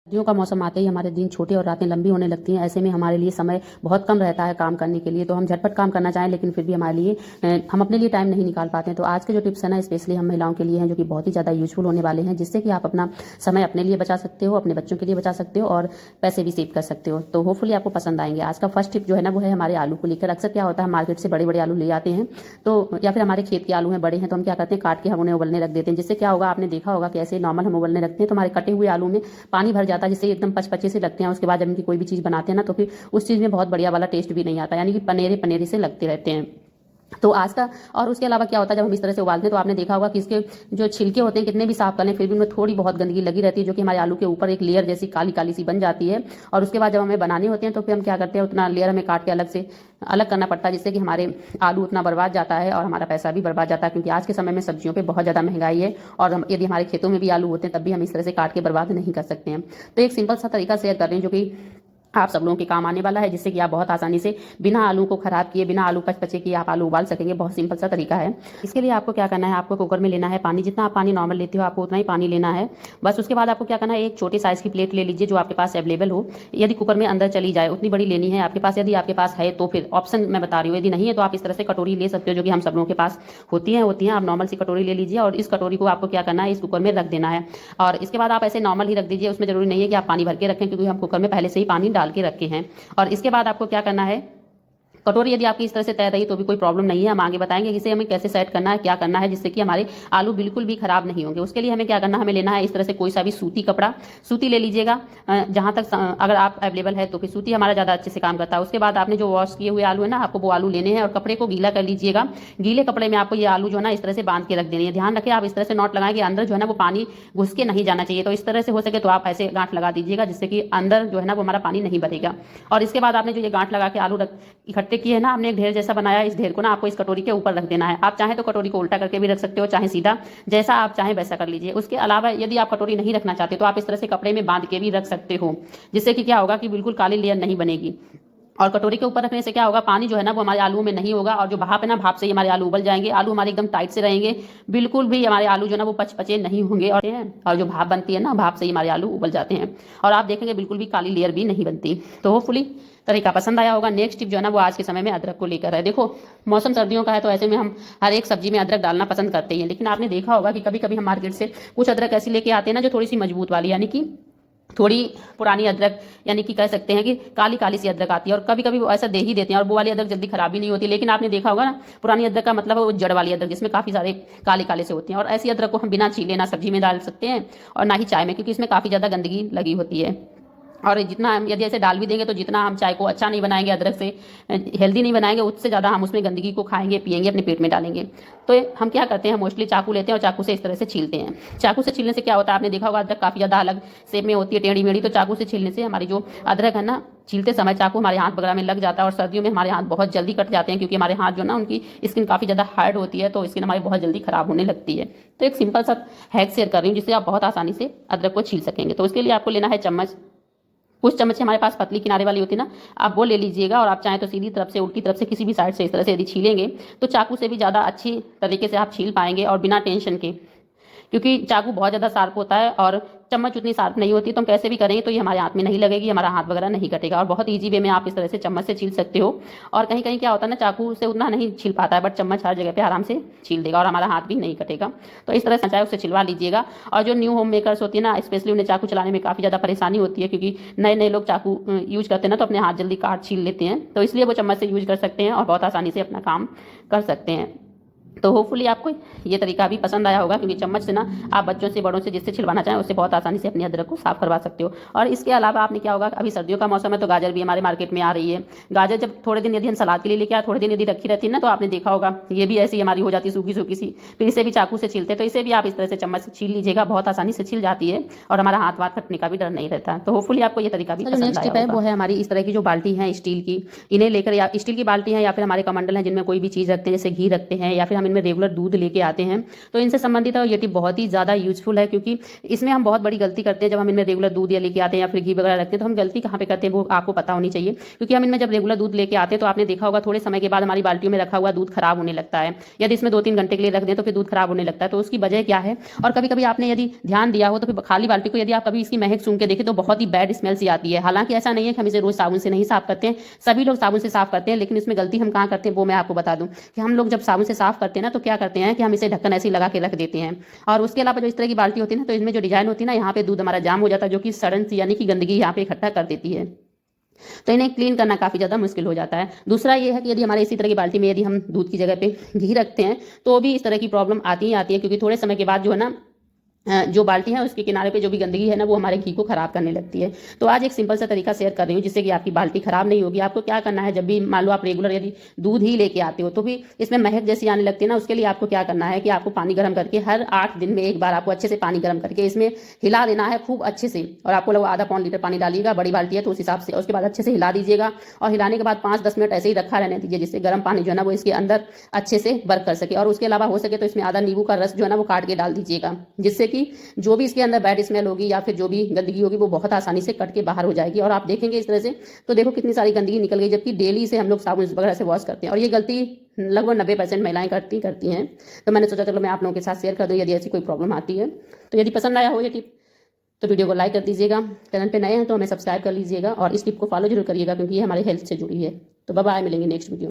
सर्दियों का मौसम आते ही हमारे दिन छोटे और रातें लंबी होने लगती हैं। ऐसे में हमारे लिए समय बहुत कम रहता है काम करने के लिए, तो हम झटपट काम करना चाहें लेकिन फिर भी हमारे लिए हम अपने लिए टाइम नहीं निकाल पाते हैं। तो आज के जो टिप्स है ना, स्पेशली हम महिलाओं के लिए हैं, जो कि बहुत ही ज़्यादा यूजफुल होने वाले हैं, जिससे कि आप अपना समय अपने लिए बचा सकते हो, अपने बच्चों के लिए बचा सकते हो और पैसे भी सेव कर सकते हो। तो होपफुली आपको पसंद आएंगे। आज का फर्स्ट टिप जो है ना, वो है हमारे आलू को लेकर। अक्सर क्या होता है, मार्केट से बड़े बड़े आलू ले आते हैं, तो या फिर हमारे खेत के आलू हैं, बड़े हैं, तो हम क्या करते हैं, काट के हम उन्हें उबलने रख देते हैं। जिससे क्या होगा, आपने देखा होगा कि ऐसे नॉर्मल हम उबलने रखते हैं तो हमारे कटे हुए आलू में पानी भर जाता है, जिससे एकदम पचपचे से लगते हैं। उसके बाद जब इनकी कोई भी चीज़ बनाते हैं ना, तो फिर उस चीज़ में बहुत बढ़िया वाला टेस्ट भी नहीं आता, यानी कि पनेरे पनेरे से लगते रहते हैं। तो आज का और उसके अलावा क्या होता है, जब हम इस तरह से उबालते हैं तो आपने देखा होगा कि इसके जो छिलके होते हैं, कितने भी साफ कर लें फिर भी उनमें थोड़ी बहुत गंदगी लगी रहती है, जो कि हमारे आलू के ऊपर एक लेयर जैसी काली काली सी बन जाती है। और उसके बाद जब हमें बनाने होते हैं तो फिर हम क्या करते हैं, उतना लेयर हमें काट के अलग करना पड़ता है, जिससे कि हमारे आलू उतना बर्बाद जाता है और हमारा पैसा भी बर्बाद जाता है। क्योंकि आज के समय में सब्जियों पे बहुत ज़्यादा महंगाई है, और यदि हमारे खेतों में भी आलू होते हैं तब भी हम इस तरह से काट के बर्बाद नहीं कर सकते हैं। तो एक सिंपल सा तरीका शेयर कर रहे हैं, जो कि आप सब लोगों के काम आने वाला है, जिससे कि आप बहुत आसानी से बिना आलू को खराब किए, बिना आलू पचपचे किए आप आलू उबाल सकेंगे। बहुत सिंपल सा तरीका है। इसके लिए आपको क्या करना है, आपको कुकर में लेना है पानी। जितना आप पानी नॉर्मल लेते हो आपको उतना ही पानी लेना है बस। उसके बाद आपको क्या करना है, एक छोटे साइज़ की प्लेट ले लीजिए जो आपके पास अवेलेबल हो। यदि कुकर में अंदर चली जाए उतनी बड़ी लेनी है आपके पास। यदि आपके पास है तो फिर ऑप्शन मैं बता रही हूँ, यदि नहीं है तो आप इस तरह से कटोरी ले सकते हो, जो कि हम सब लोगों के पास होती हैं। आप नॉर्मल सी कटोरी ले लीजिए और इस कटोरी को आपको क्या करना है, इस कुकर में रख देना है। और इसके बाद आप ऐसे नॉर्मल ही रख दीजिए, उसमें जरूरी नहीं है कि आप पानी भर के रखें, क्योंकि हम कुकर में पहले से ही पानी डाल के रखे हैं। और इसके बाद आपको क्या करना है, कटोरी यदि आपकी इस तरह से तैर रही तो भी कोई प्रॉब्लम नहीं है, हम आगे बताएंगे कि इसे हमें कैसे सेट करना है, क्या करना है, जिससे कि हमारे आलू बिल्कुल भी खराब नहीं होंगे। उसके लिए हमें क्या करना है, हमें लेना है इस तरह से कोई सा भी सूती कपड़ा, सूती ले लीजिएगा। जहां तक अगर आप अवेलेबल है तो फिर सूती हमारा ज़्यादा अच्छे से काम करता है। उसके बाद आपने जो वॉश किए हुए आलू है ना, आपको वो आलू लेने हैं और कपड़े को गीला कर लीजिएगा। गीले कपड़े में आपको ये आलू जो है ना इस तरह से बांध के रख देनी है। ध्यान रखें, आप इस तरह से नॉट लगाएं कि अंदर जो है ना वो पानी घुस के नहीं जाना चाहिए। तो इस तरह से हो सके तो आप ऐसे गांठ लगा दीजिएगा, जिससे कि अंदर जो है ना वो हमारा पानी नहीं भरेगा। और इसके बाद आपने जो ये गांठ लगा के आलू इकट्ठे किए हैं ना, हमने एक ढेर जैसा बनाया, इस ढेर को ना आपको इस कटोरी के ऊपर रख देना है। आप चाहें तो कटोरी को उल्टा करके भी रख सकते हो, चाहे सीधा, जैसा आप चाहें वैसा कर लीजिए। उसके अलावा यदि आप कटोरी नहीं रखना चाहते तो आप इस तरह से कपड़े में बांध के भी रख सकते हो, जिससे कि क्या होगा कि बिल्कुल काली लेयर नहीं बनेगी। और कटोरी के ऊपर रखने से क्या होगा, पानी जो है ना वो हमारे आलू में नहीं होगा, और जो भाप है ना, भाप से ही हमारे आलू उबल जाएंगे। आलू हमारे एकदम टाइट से रहेंगे, बिल्कुल भी हमारे आलू जो है ना वो पचपचे नहीं होंगे। और जो भाप बनती है ना, भाप से ही हमारे आलू उबल जाते हैं, और आप देखेंगे बिल्कुल भी काली लेयर भी नहीं बनती। तो होपफुली तरीका पसंद आया होगा। नेक्स्ट टिप जो है ना वो आज के समय में अदरक को लेकर है। देखो, मौसम सर्दियों का है, तो ऐसे में हम हर एक सब्जी में अदरक डालना पसंद करते हैं। लेकिन आपने देखा होगा कि कभी कभी हम मार्केट से कुछ अदरक ऐसी लेके आते हैं ना, जो थोड़ी सी मजबूत वाली, यानी कि थोड़ी पुरानी अदरक, यानी कि कह सकते हैं कि काली काली सी अदरक आती है। और कभी कभी वो ऐसा दे ही देते हैं, और वो वाली अदरक जल्दी खराब भी नहीं होती। लेकिन आपने देखा होगा ना, पुरानी अदरक का मतलब है वो जड़ वाली अदरक, जिसमें काफ़ी सारे काले काले से होते हैं। और ऐसी अदरक को हम बिना छीले ना सब्जी में डाल सकते हैं और ना ही चाय में, क्योंकि इसमें काफ़ी ज़्यादा गंदगी लगी होती है। और जितना हम यदि ऐसे डाल भी देंगे तो जितना हम चाय को अच्छा नहीं बनाएंगे, अदरक से हेल्दी नहीं बनाएंगे, उससे ज़्यादा हम उसमें गंदगी को खाएंगे, पिएंगे, अपने पेट में डालेंगे। तो हम क्या करते हैं, मोस्टली चाकू लेते हैं और चाकू से इस तरह से छीलते हैं। चाकू से छीलने से क्या होता है, आपने देखा होगा अदरक काफ़ी ज़्यादा अलग शेप में होती है, टेढ़ी मेढ़ी। तो चाकू से छीलने से हमारी जो अदरक है ना, छीलते समय चाकू हमारे हाथ वगैरह में लग जाता है। और सर्दियों में हमारे हाथ बहुत जल्दी कट जाते हैं, क्योंकि हमारे हाथ जो ना, उनकी स्किन काफ़ी ज़्यादा हार्ड होती है, तो स्किन हमारी बहुत जल्दी खराब होने लगती है। तो एक सिंपल सा हैक शेयर कर रही हूँ, जिससे आप बहुत आसानी से अदरक को छील सकेंगे। तो उसके लिए आपको लेना है चम्मच। कुछ चम्मच हमारे पास पतली किनारे वाली होती है ना, आप वो ले लीजिएगा। और आप चाहें तो सीधी तरफ से, उल्टी तरफ से, किसी भी साइड से इस तरह से यदि छीलेंगे तो चाकू से भी ज़्यादा अच्छी तरीके से आप छील पाएंगे, और बिना टेंशन के। क्योंकि चाकू बहुत ज़्यादा शार्प होता है और चम्मच उतनी शार्प नहीं होती, तो हम कैसे भी करेंगे तो ये हमारे हाथ में नहीं लगेगी, हमारा हाथ वगैरह नहीं कटेगा। और बहुत ईजी वे में आप इस तरह से चम्मच से छील सकते हो। और कहीं कहीं क्या होता है ना, चाकू से उतना नहीं छील पाता है, बट चम्मच हर जगह पे आराम से छील देगा और हमारा हाथ भी नहीं कटेगा। तो इस तरह से चाहे उससे छिलवा लीजिएगा। और जो न्यू होम मेकर्स होती है ना, स्पेशली उन्हें चाकू चलाने में काफ़ी ज़्यादा परेशानी होती है, क्योंकि नए नए लोग चाकू यूज करते हैं ना, तो अपने हाथ जल्दी काट छील लेते हैं। तो इसलिए वो चम्मच से यूज कर सकते हैं और बहुत आसानी से अपना काम कर सकते हैं। तो होपफुली आपको ये तरीका भी पसंद आया होगा, क्योंकि चम्मच से ना आप बच्चों से, बड़ों से, जिससे छिलवाना चाहें उससे बहुत आसानी से अपनी अदरक को साफ करवा सकते हो। और इसके अलावा आपने क्या होगा, अभी सर्दियों का मौसम है तो गाजर भी हमारे मार्केट में आ रही है। गाजर जब थोड़े दिन यदि हम सलाद के लिए लेके आए, थोड़े दिन यदि रखी रहती है ना, तो आपने देखा होगा ये भी ऐसी हमारी हो जाती है सूखी सूखी सी। फिर इसे भी चाकू से छीलते, तो इसे भी आप इस तरह से चम्मच से छील लीजिएगा, बहुत आसानी से छिल जाती है और हमारा हाथ वाथ कटने का भी डर नहीं रहता। तो होपफुली आपको ये तरीका भी पसंद नेक्स्ट टिप है वो है हमारी इस तरह की जो बाल्टी है स्टील की, इन्हें लेकर, या स्टील की बाल्टी है या फिर हमारे कमंडल हैं जिनमें कोई भी चीज़ रखते हैं, जैसे घी रखते हैं, या फिर हम इनमें रेगुलर दूध लेके आते हैं तो इनसे संबंधित ये टिप बहुत ही ज़्यादा यूजफुल है, क्योंकि इसमें हम बहुत बड़ी गलती करते हैं जब हम इनमें रेगुलर दूध या लेके आते हैं या फिर घी वगैरह रखते हैं। तो हम गलती कहाँ पे करते हैं वो आपको पता होनी चाहिए, क्योंकि हम इनमें जब रेगुलर दूध लेके आते हैं तो आपने देखा होगा थोड़े समय के बाद हमारी बाल्टियों में रखा हुआ दूध खराब होने लगता है। यदि इसमें 2-3 घंटे के लिए रख दें तो फिर दूध खराब होने लगता है। तो उसकी वजह क्या है, और कभी कभी आपने यदि ध्यान दिया हो तो फिर खाली बाल्टी को यदि आप कभी इसकी महक सूंघ के देखें तो बहुत ही बैड स्मेल सी आती है। हालांकि ऐसा नहीं है कि हम इसे रोज साबुन से नहीं साफ करते हैं, सभी लोग साबुन से साफ करते हैं, लेकिन इसमें गलती हम कहाँ करते हैं वो मैं आपको बता दूं कि हम लोग जब साबुन से साफ करते हैं ना तो क्या करते हैं कि हम इसे ढक्कन ऐसे ही लगा के रख देते हैं। और उसके अलावा जो इस तरह की बाल्टी होती है ना तो इसमें जो डिजाइन होती है ना यहाँ पे दूध हमारा जाम हो जाता है, जो कि सड़न सी यानी कि गंदगी यहाँ पे इकट्ठा कर देती है। तो इन्हें क्लीन करना काफ़ी ज़्यादा मुश्किल हो जाता है। दूसरा ये है कि यदि हमारे इसी तरह की बाल्टी में यदि हम दूध की जगह पे घी रखते हैं तो भी इस तरह की प्रॉब्लम आती ही आती है, क्योंकि थोड़े समय के बाद जो है ना जो बाल्टी है उसके किनारे पे जो भी गंदगी है ना वो हमारे घी को खराब करने लगती है। तो आज एक सिंपल सा तरीका शेयर कर रही हूँ जिससे कि आपकी बाल्टी खराब नहीं होगी। आपको क्या करना है, जब भी मान लो आप रेगुलर यदि दूध ही लेके आते हो तो भी इसमें महक जैसी आने लगती है ना, उसके लिए आपको क्या करना है कि आपको पानी गर्म करके हर 8 दिन में एक बार आपको अच्छे से पानी गर्म करके इसमें हिला देना है खूब अच्छे से। और आपको लगभग आधा पौन लीटर पानी डालिएगा, बड़ी बाल्टी है तो उस हिसाब से। उसके बाद अच्छे से हिला दीजिएगा और हिलाने के बाद 5-10 मिनट ऐसे ही रखा रहने दीजिए, जिससे गर्म पानी जो है ना वो इसके अंदर अच्छे से वर्क कर सके। और उसके अलावा हो सके तो इसमें आधा नींबू का रस जो है ना वो काट के डाल दीजिएगा, जिससे कि जो भी इसके अंदर बैड स्मेल होगी या फिर जो भी गंदगी होगी वो बहुत आसानी से कट के बाहर हो जाएगी। और आप देखेंगे इस तरह से तो देखो कितनी सारी गंदगी निकल गई, जबकि डेली से हम लोग साबुन वगैरह से वॉश करते हैं। और ये गलती लगभग 90% महिलाएं करती हैं। तो मैंने सोचा चलो मैं आप लोगों के साथ शेयर कर दूं यदि ऐसी कोई प्रॉब्लम आती है। तो यदि पसंद आया हो ये टिप तो वीडियो को लाइक कर दीजिएगा, चैनल पे नए हैं तो हमें सब्सक्राइब कर लीजिएगा और इस टिप को फॉलो जरूर करिएगा, क्योंकि ये हमारे हेल्थ से जुड़ी है। तो बाय बाय, मिलेंगे नेक्स्ट वीडियो।